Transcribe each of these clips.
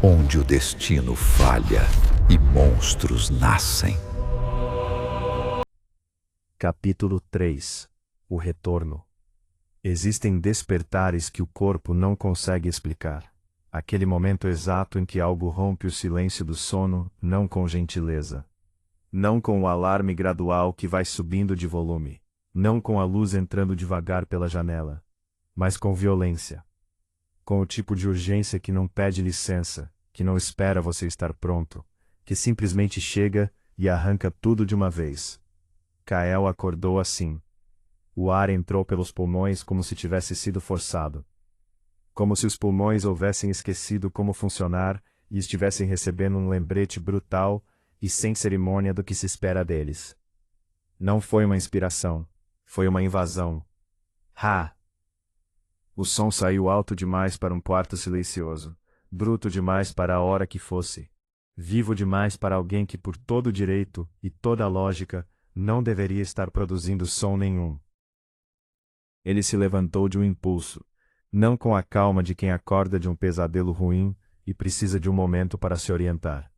onde o destino falha e monstros nascem. Capítulo 3 O Retorno. Existem despertares que o corpo não consegue explicar. Aquele momento exato em que algo rompe o silêncio do sono, não com gentileza. Não com o alarme gradual que vai subindo de volume. Não com a luz entrando devagar pela janela. Mas com violência. Com o tipo de urgência que não pede licença, que não espera você estar pronto, que simplesmente chega e arranca tudo de uma vez. Kael acordou assim. O ar entrou pelos pulmões como se tivesse sido forçado. Como se os pulmões houvessem esquecido como funcionar e estivessem recebendo um lembrete brutal e sem cerimônia do que se espera deles. Não foi uma inspiração, foi uma invasão. Ha! O som saiu alto demais para um quarto silencioso, bruto demais para a hora que fosse, vivo demais para alguém que por todo direito e toda lógica não deveria estar produzindo som nenhum. Ele se levantou de um impulso, não com a calma de quem acorda de um pesadelo ruim e precisa de um momento para se orientar.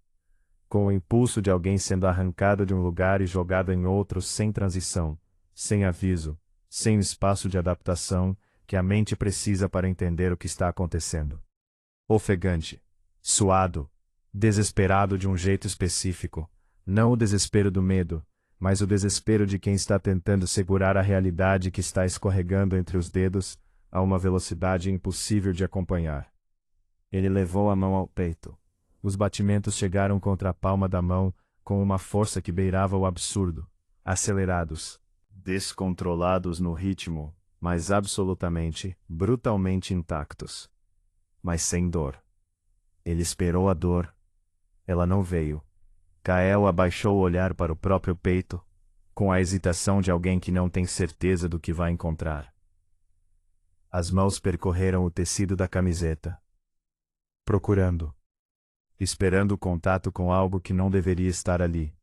Com o impulso de alguém sendo arrancado de um lugar e jogado em outro sem transição, sem aviso, sem espaço de adaptação que a mente precisa para entender o que está acontecendo. Ofegante, suado, desesperado de um jeito específico, não o desespero do medo, mas o desespero de quem está tentando segurar a realidade que está escorregando entre os dedos a uma velocidade impossível de acompanhar. Ele levou a mão ao peito. Os batimentos chegaram contra a palma da mão com uma força que beirava o absurdo, acelerados, descontrolados no ritmo, mas absolutamente, brutalmente intactos. Mas sem dor. Ele esperou a dor. Ela não veio. Kael abaixou o olhar para o próprio peito, com a hesitação de alguém que não tem certeza do que vai encontrar. As mãos percorreram o tecido da camiseta. Procurando. Esperando o contato com algo que não deveria estar ali.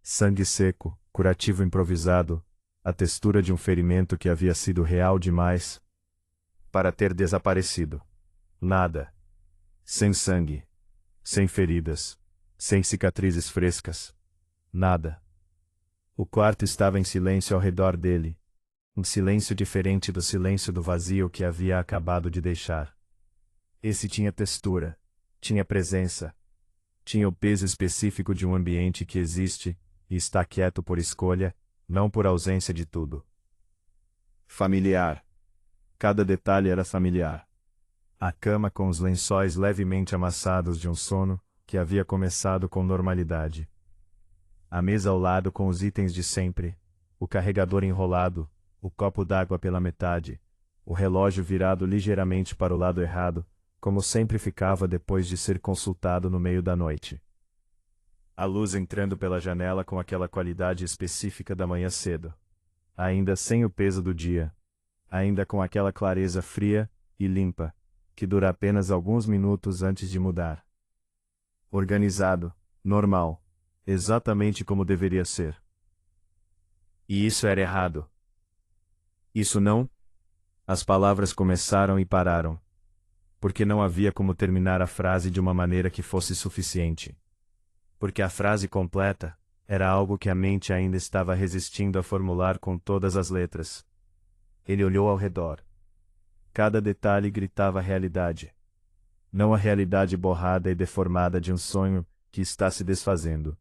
Sangue seco, curativo improvisado, a textura de um ferimento que havia sido real demais para ter desaparecido. Nada. Sem sangue. Sem feridas. Sem cicatrizes frescas. Nada. O quarto estava em silêncio ao redor dele. Um silêncio diferente do silêncio do vazio que havia acabado de deixar. Esse tinha textura. Tinha presença. Tinha o peso específico de um ambiente que existe e está quieto por escolha, não por ausência de tudo. Familiar. Cada detalhe era familiar. A cama com os lençóis levemente amassados de um sono que havia começado com normalidade. A mesa ao lado com os itens de sempre, o carregador enrolado, o copo d'água pela metade, o relógio virado ligeiramente para o lado errado, como sempre ficava depois de ser consultado no meio da noite. A luz entrando pela janela com aquela qualidade específica da manhã cedo. Ainda sem o peso do dia. Ainda com aquela clareza fria e limpa, que dura apenas alguns minutos antes de mudar. Organizado, normal, exatamente como deveria ser. E isso era errado. Isso não? As palavras começaram e pararam. Porque não havia como terminar a frase de uma maneira que fosse suficiente. Porque a frase completa era algo que a mente ainda estava resistindo a formular com todas as letras. Ele olhou ao redor. Cada detalhe gritava a realidade. Não a realidade borrada e deformada de um sonho que está se desfazendo.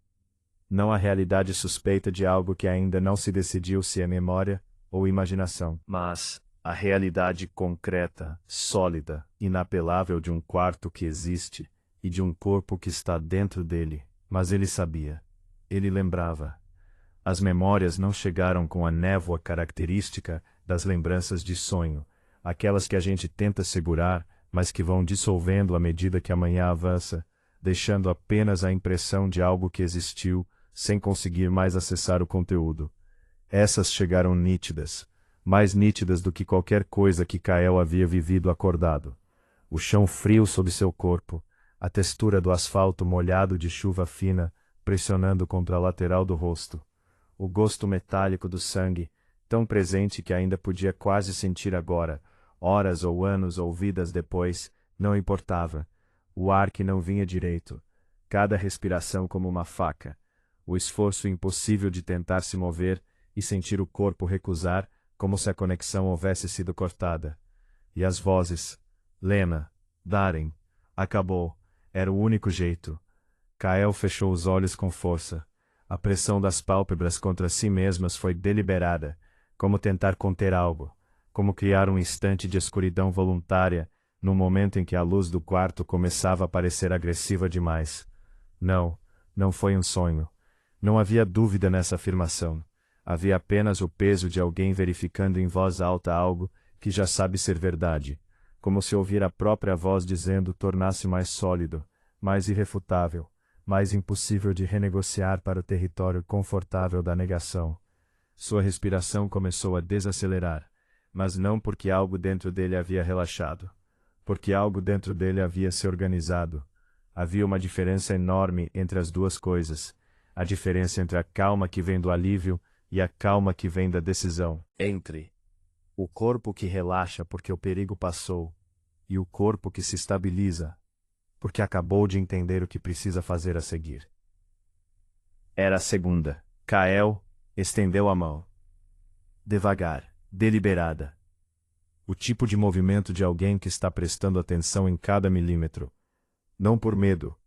Não a realidade suspeita de algo que ainda não se decidiu se é memória ou imaginação. Mas a realidade concreta, sólida, inapelável de um quarto que existe e de um corpo que está dentro dele. Mas ele sabia. Ele lembrava. As memórias não chegaram com a névoa característica das lembranças de sonho, aquelas que a gente tenta segurar, mas que vão dissolvendo à medida que a manhã avança, deixando apenas a impressão de algo que existiu, sem conseguir mais acessar o conteúdo. Essas chegaram nítidas, mais nítidas do que qualquer coisa que Kael havia vivido acordado. O chão frio sob seu corpo, a textura do asfalto molhado de chuva fina, pressionando contra a lateral do rosto. O gosto metálico do sangue, tão presente que ainda podia quase sentir agora, horas ou anos ou vidas depois, não importava. o ar que não vinha direito, cada respiração como uma faca, o esforço impossível de tentar se mover e sentir o corpo recusar, como se a conexão houvesse sido cortada. E as vozes: Lena, Darren, acabou, era o único jeito. Kael fechou os olhos com força. A pressão das pálpebras contra si mesmas foi deliberada, como tentar conter algo, como criar um instante de escuridão voluntária, no momento em que a luz do quarto começava a parecer agressiva demais. Não, não foi um sonho. Não havia dúvida nessa afirmação. Havia apenas o peso de alguém verificando em voz alta algo que já sabe ser verdade, como se ouvir a própria voz dizendo tornasse mais sólido, mais irrefutável, mais impossível de renegociar para o território confortável da negação. Sua respiração começou a desacelerar, mas não porque algo dentro dele havia relaxado, porque algo dentro dele havia se organizado. Havia uma diferença enorme entre as duas coisas, a diferença entre a calma que vem do alívio e a calma que vem da decisão. Entre o corpo que relaxa porque o perigo passou e o corpo que se estabiliza porque acabou de entender o que precisa fazer a seguir. Era a segunda. Kael estendeu a mão. Devagar, deliberada. O tipo de movimento de alguém que está prestando atenção em cada milímetro. Não por medo,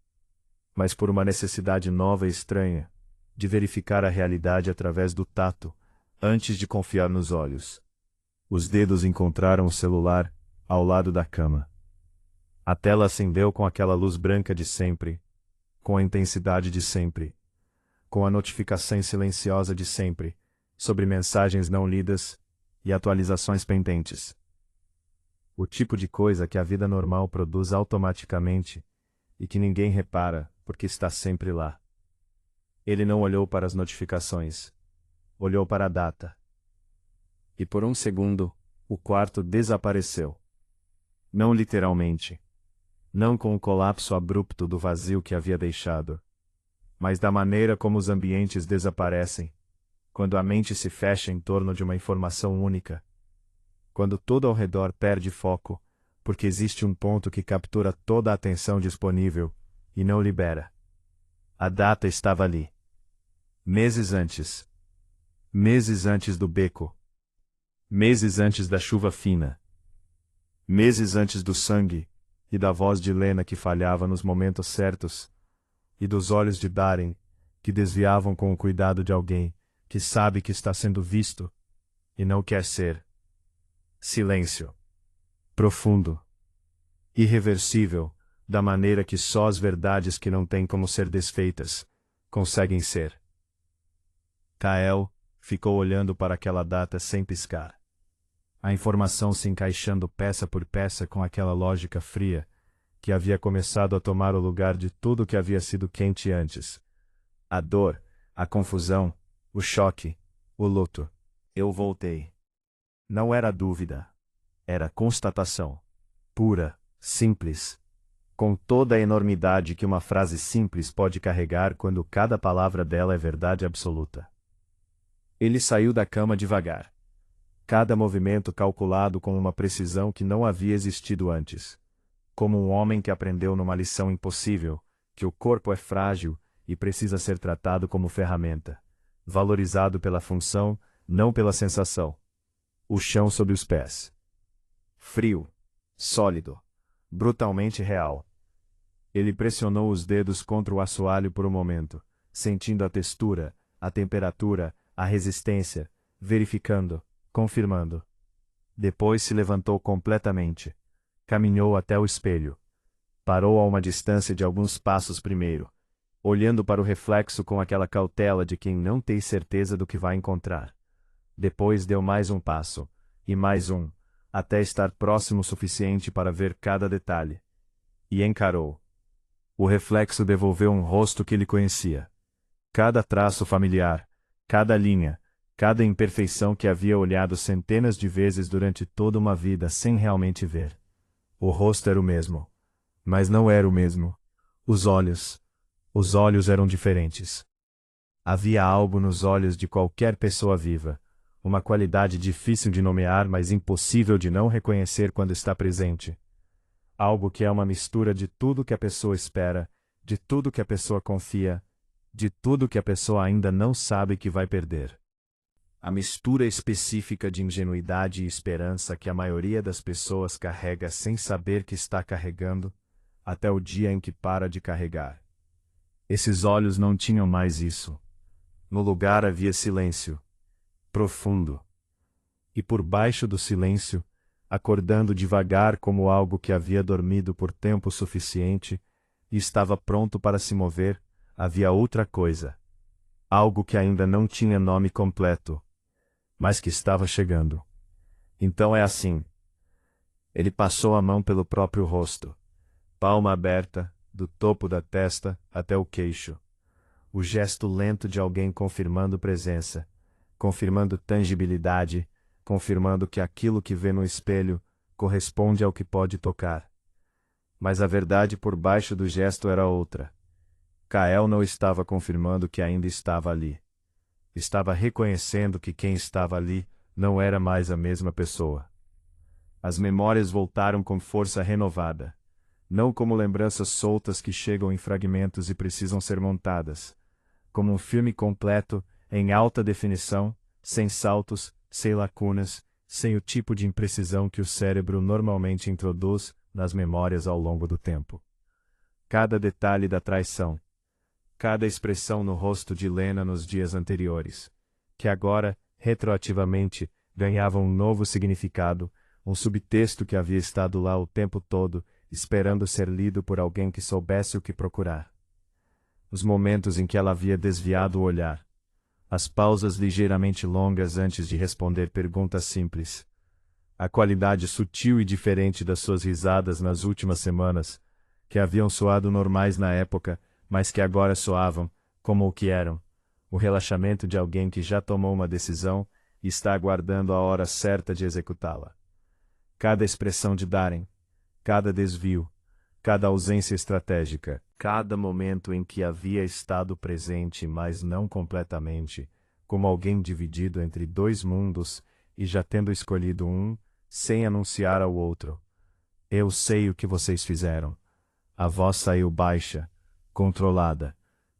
mas por uma necessidade nova e estranha, de verificar a realidade através do tato, antes de confiar nos olhos. Os dedos encontraram o celular, ao lado da cama. A tela acendeu com aquela luz branca de sempre, com a intensidade de sempre, com a notificação silenciosa de sempre, sobre mensagens não lidas e atualizações pendentes. O tipo de coisa que a vida normal produz automaticamente e que ninguém repara porque está sempre lá. Ele não olhou para as notificações, olhou para a data. E por um segundo, o quarto desapareceu. Não literalmente. Não com o colapso abrupto do vazio que havia deixado, mas da maneira como os ambientes desaparecem, quando a mente se fecha em torno de uma informação única, quando tudo ao redor perde foco, porque existe um ponto que captura toda a atenção disponível e não libera. A data estava ali. Meses antes. Meses antes do beco. Meses antes da chuva fina. Meses antes do sangue e da voz de Lena que falhava nos momentos certos, e dos olhos de Darren, que desviavam com o cuidado de alguém que sabe que está sendo visto e não quer ser. Silêncio. Profundo. Irreversível, da maneira que só as verdades que não têm como ser desfeitas conseguem ser. Kael ficou olhando para aquela data sem piscar. A informação se encaixando peça por peça com aquela lógica fria, que havia começado a tomar o lugar de tudo que havia sido quente antes. A dor, a confusão, o choque, o luto. Eu voltei. Não era dúvida. Era constatação. Pura, simples. Com toda a enormidade que uma frase simples pode carregar quando cada palavra dela é verdade absoluta. Ele saiu da cama devagar. Cada movimento calculado com uma precisão que não havia existido antes. Como um homem que aprendeu numa lição impossível, que o corpo é frágil e precisa ser tratado como ferramenta, valorizado pela função, não pela sensação. O chão sob os pés. Frio, sólido, brutalmente real. Ele pressionou os dedos contra o assoalho por um momento, sentindo a textura, a temperatura, a resistência, verificando, confirmando. Depois se levantou completamente. Caminhou até o espelho. Parou a uma distância de alguns passos primeiro, olhando para o reflexo com aquela cautela de quem não tem certeza do que vai encontrar. Depois deu mais um passo, e mais um, até estar próximo o suficiente para ver cada detalhe. E encarou. O reflexo devolveu um rosto que ele conhecia. Cada traço familiar, cada linha, cada imperfeição que havia olhado centenas de vezes durante toda uma vida sem realmente ver. O rosto era o mesmo, mas não era o mesmo. Os olhos eram diferentes. Havia algo nos olhos de qualquer pessoa viva, uma qualidade difícil de nomear, mas impossível de não reconhecer quando está presente. Algo que é uma mistura de tudo que a pessoa espera, de tudo que a pessoa confia, de tudo que a pessoa ainda não sabe que vai perder. A mistura específica de ingenuidade e esperança que a maioria das pessoas carrega sem saber que está carregando, até o dia em que para de carregar. Esses olhos não tinham mais isso. No lugar havia silêncio, profundo. E por baixo do silêncio, acordando devagar como algo que havia dormido por tempo suficiente e estava pronto para se mover, havia outra coisa. Algo que ainda não tinha nome completo, mas que estava chegando. Então é assim. Ele passou a mão pelo próprio rosto, palma aberta, do topo da testa até o queixo. O gesto lento de alguém confirmando presença, confirmando tangibilidade, confirmando que aquilo que vê no espelho corresponde ao que pode tocar. Mas a verdade por baixo do gesto era outra. Kael não estava confirmando que ainda estava ali. Estava reconhecendo que quem estava ali não era mais a mesma pessoa. As memórias voltaram com força renovada, não como lembranças soltas que chegam em fragmentos e precisam ser montadas, como um filme completo, em alta definição, sem saltos, sem lacunas, sem o tipo de imprecisão que o cérebro normalmente introduz nas memórias ao longo do tempo. Cada detalhe da traição, cada expressão no rosto de Lena nos dias anteriores, que agora, retroativamente, ganhava um novo significado, um subtexto que havia estado lá o tempo todo, esperando ser lido por alguém que soubesse o que procurar. Os momentos em que ela havia desviado o olhar, as pausas ligeiramente longas antes de responder perguntas simples, a qualidade sutil e diferente das suas risadas nas últimas semanas, que haviam soado normais na época, mas que agora soavam como o que eram, o relaxamento de alguém que já tomou uma decisão e está aguardando a hora certa de executá-la. Cada expressão de Darren, cada desvio, cada ausência estratégica, cada momento em que havia estado presente, mas não completamente, como alguém dividido entre dois mundos e já tendo escolhido um, sem anunciar ao outro. Eu sei o que vocês fizeram. A voz saiu baixa, controlada,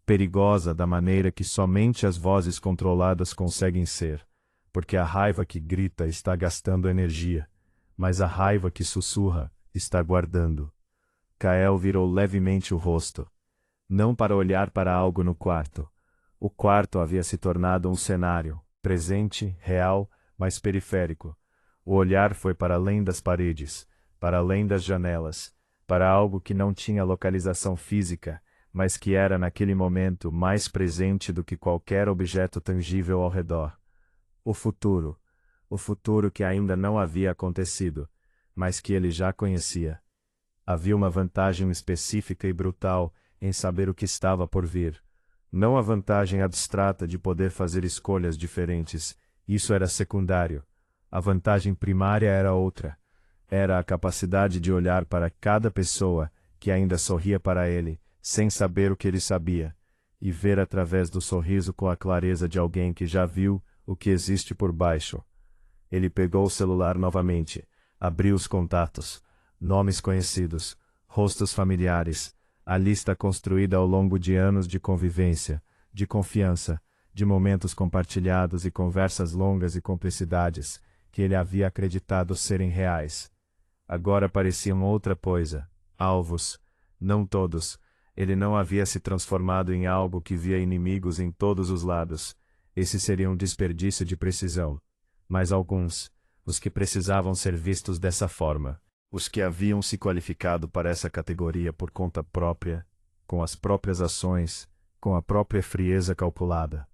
perigosa da maneira que somente as vozes controladas conseguem ser, porque a raiva que grita está gastando energia, mas a raiva que sussurra está guardando. Kael virou levemente o rosto, não para olhar para algo no quarto. O quarto havia se tornado um cenário, presente, real, mas periférico. O olhar foi para além das paredes, para além das janelas, para algo que não tinha localização física, mas que era naquele momento mais presente do que qualquer objeto tangível ao redor. O futuro que ainda não havia acontecido, mas que ele já conhecia. Havia uma vantagem específica e brutal em saber o que estava por vir. Não a vantagem abstrata de poder fazer escolhas diferentes, isso era secundário. A vantagem primária era outra. Era a capacidade de olhar para cada pessoa que ainda sorria para ele, sem saber o que ele sabia, e ver através do sorriso com a clareza de alguém que já viu o que existe por baixo. Ele pegou o celular novamente, abriu os contatos, nomes conhecidos, rostos familiares, a lista construída ao longo de anos de convivência, de confiança, de momentos compartilhados e conversas longas e cumplicidades, que ele havia acreditado serem reais. Agora pareciam outra coisa, alvos, não todos. Ele não havia se transformado em algo que via inimigos em todos os lados. Esse seria um desperdício de precisão. Mas alguns, os que precisavam ser vistos dessa forma, os que haviam se qualificado para essa categoria por conta própria, com as próprias ações, com a própria frieza calculada.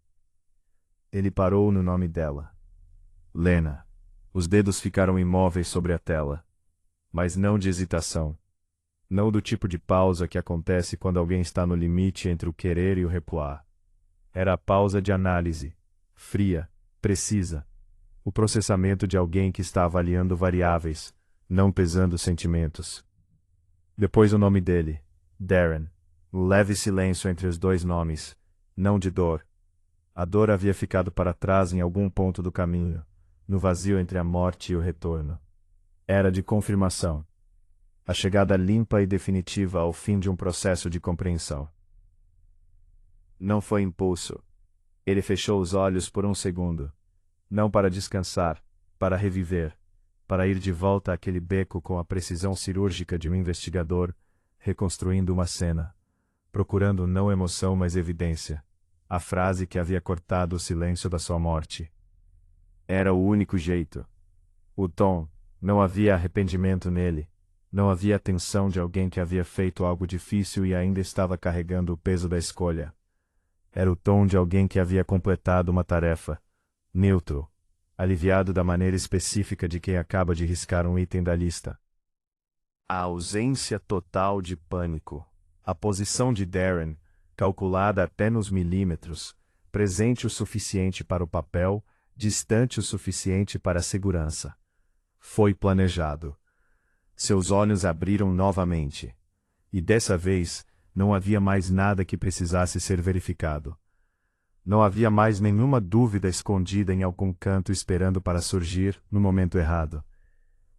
Ele parou no nome dela. Lena. Os dedos ficaram imóveis sobre a tela. Mas não de hesitação. Não do tipo de pausa que acontece quando alguém está no limite entre o querer e o recuar. Era a pausa de análise, fria, precisa. O processamento de alguém que está avaliando variáveis, não pesando sentimentos. Depois o nome dele, Darren. Um leve silêncio entre os dois nomes, não de dor. A dor havia ficado para trás em algum ponto do caminho, no vazio entre a morte e o retorno. Era de confirmação. a chegada limpa e definitiva ao fim de um processo de compreensão. Não foi impulso. Ele fechou os olhos por um segundo. Não para descansar, para reviver, para ir de volta àquele beco com a precisão cirúrgica de um investigador, reconstruindo uma cena, procurando não emoção mas evidência, a frase que havia cortado o silêncio da sua morte. Era o único jeito. O tom, não havia arrependimento nele, não havia a tensão de alguém que havia feito algo difícil e ainda estava carregando o peso da escolha. Era o tom de alguém que havia completado uma tarefa, neutro, aliviado da maneira específica de quem acaba de riscar um item da lista. A ausência total de pânico. A posição de Darren, calculada até nos milímetros, presente o suficiente para o papel, distante o suficiente para a segurança. Foi planejado. Seus olhos abriram novamente. E dessa vez, não havia mais nada que precisasse ser verificado. Não havia mais nenhuma dúvida escondida em algum canto esperando para surgir no momento errado.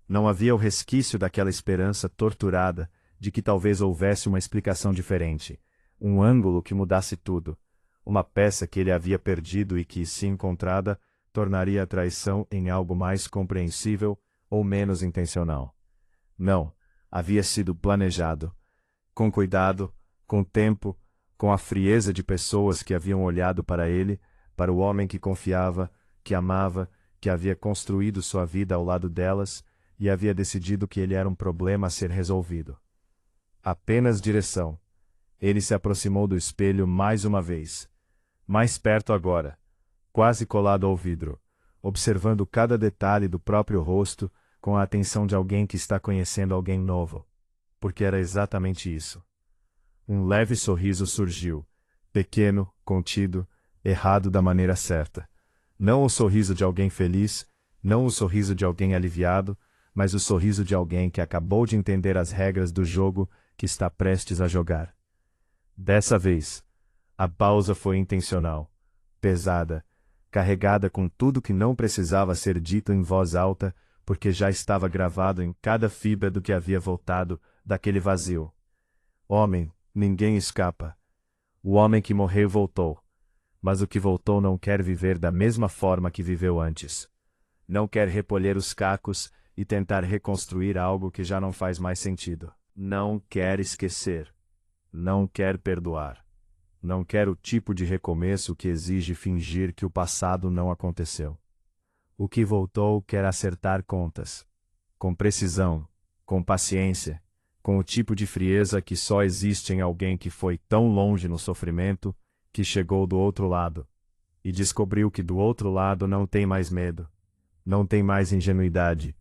Não havia o resquício daquela esperança torturada de que talvez houvesse uma explicação diferente, um ângulo que mudasse tudo, uma peça que ele havia perdido e que, se encontrada, tornaria a traição em algo mais compreensível ou menos intencional. Não, havia sido planejado, com cuidado, com tempo, com a frieza de pessoas que haviam olhado para ele, para o homem que confiava, que amava, que havia construído sua vida ao lado delas e havia decidido que ele era um problema a ser resolvido. Apenas direção. Ele se aproximou do espelho mais uma vez. Mais perto agora, quase colado ao vidro, observando cada detalhe do próprio rosto com a atenção de alguém que está conhecendo alguém novo. Porque era exatamente isso. Um leve sorriso surgiu, pequeno, contido, errado da maneira certa. Não o sorriso de alguém feliz, não o sorriso de alguém aliviado, mas o sorriso de alguém que acabou de entender as regras do jogo que está prestes a jogar. Dessa vez, a pausa foi intencional, pesada, carregada com tudo que não precisava ser dito em voz alta, porque já estava gravado em cada fibra do que havia voltado daquele vazio. Homem, ninguém escapa. O homem que morreu voltou. Mas o que voltou não quer viver da mesma forma que viveu antes. Não quer repolher os cacos e tentar reconstruir algo que já não faz mais sentido. Não quer esquecer. Não quer perdoar. Não quer o tipo de recomeço que exige fingir que o passado não aconteceu. O que voltou quer acertar contas. Com precisão, com paciência, com o tipo de frieza que só existe em alguém que foi tão longe no sofrimento, que chegou do outro lado, e descobriu que do outro lado não tem mais medo, não tem mais ingenuidade,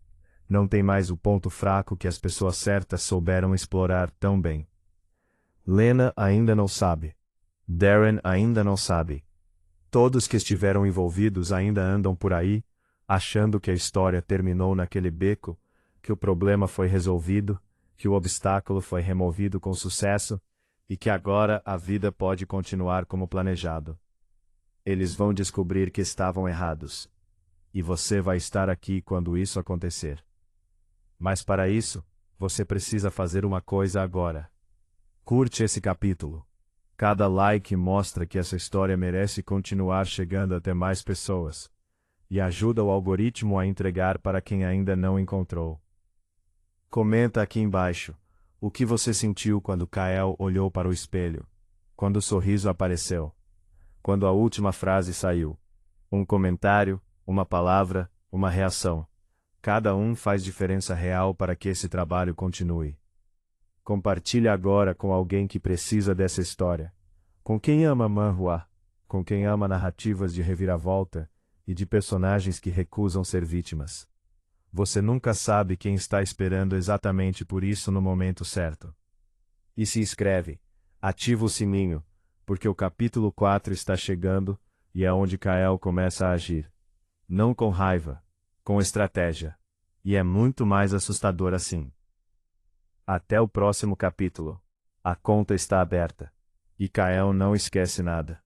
não tem mais o ponto fraco que as pessoas certas souberam explorar tão bem. Lena ainda não sabe. Darren ainda não sabe. Todos que estiveram envolvidos ainda andam por aí, achando que a história terminou naquele beco, que o problema foi resolvido, que o obstáculo foi removido com sucesso e que agora a vida pode continuar como planejado. Eles vão descobrir que estavam errados. E você vai estar aqui quando isso acontecer. Mas para isso, você precisa fazer uma coisa agora. Curte esse capítulo. Cada like mostra que essa história merece continuar chegando até mais pessoas. E ajuda o algoritmo a entregar para quem ainda não encontrou. Comenta aqui embaixo o que você sentiu quando Kael olhou para o espelho, quando o sorriso apareceu, quando a última frase saiu. Um comentário, uma palavra, uma reação. Cada um faz diferença real para que esse trabalho continue. Compartilhe agora com alguém que precisa dessa história. Com quem ama manhwa, com quem ama narrativas de reviravolta e de personagens que recusam ser vítimas. Você nunca sabe quem está esperando exatamente por isso no momento certo. E se inscreve, ativa o sininho, porque o capítulo 4 está chegando e é onde Kael começa a agir. Não com raiva, com estratégia. E é muito mais assustador assim. Até o próximo capítulo. A conta está aberta. E Kael não esquece nada.